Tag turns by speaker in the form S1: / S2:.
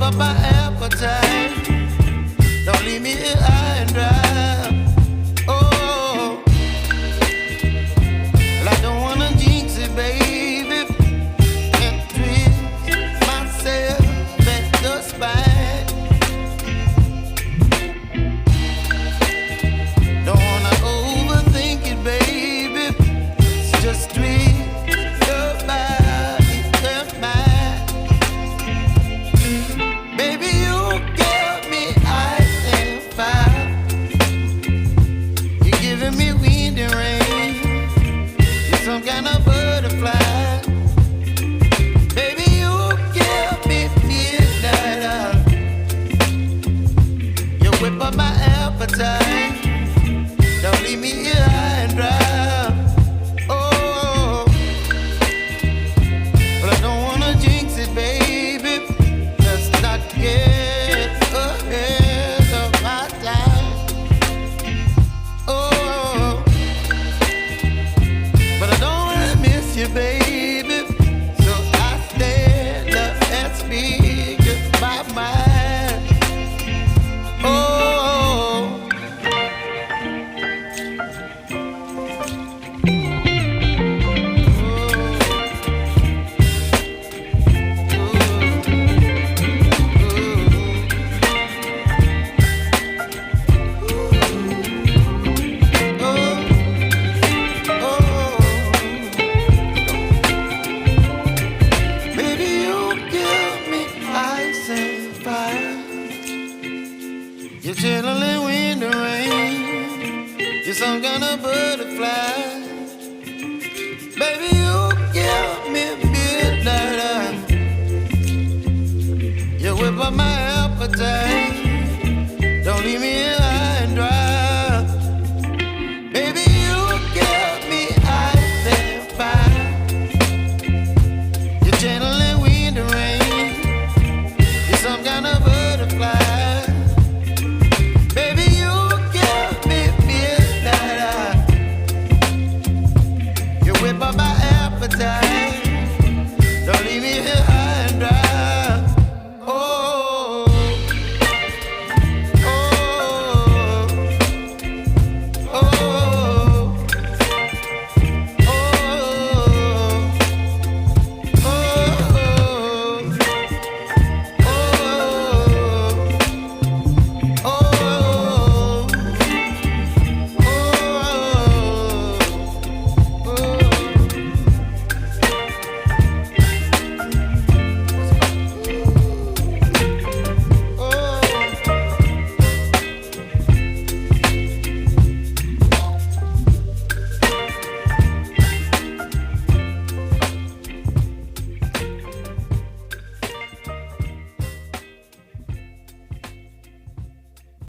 S1: up my appetite. Don't leave me here high and dry. Oh, well, I don't wanna jinx it, baby, and twist myself at the spine. Don't wanna overthink it, baby. It's just twist your body and mine. Baby, you give me ice and fire. You're giving me wind and rain. You're some kind of butterfly. Baby, you give me midnight. You whip up my appetite. Don't leave me here high and dry. Oh, but I don't wanna jinx it, baby. Let's not get ahead of my time. Oh, but I don't wanna miss you, baby. So I stand up and speak my mind. Oh. Baby, you give me ice and fire. You're chilling wind and rain. You're some kind of butterfly. Baby, you give me midnight. You whip up my appetite.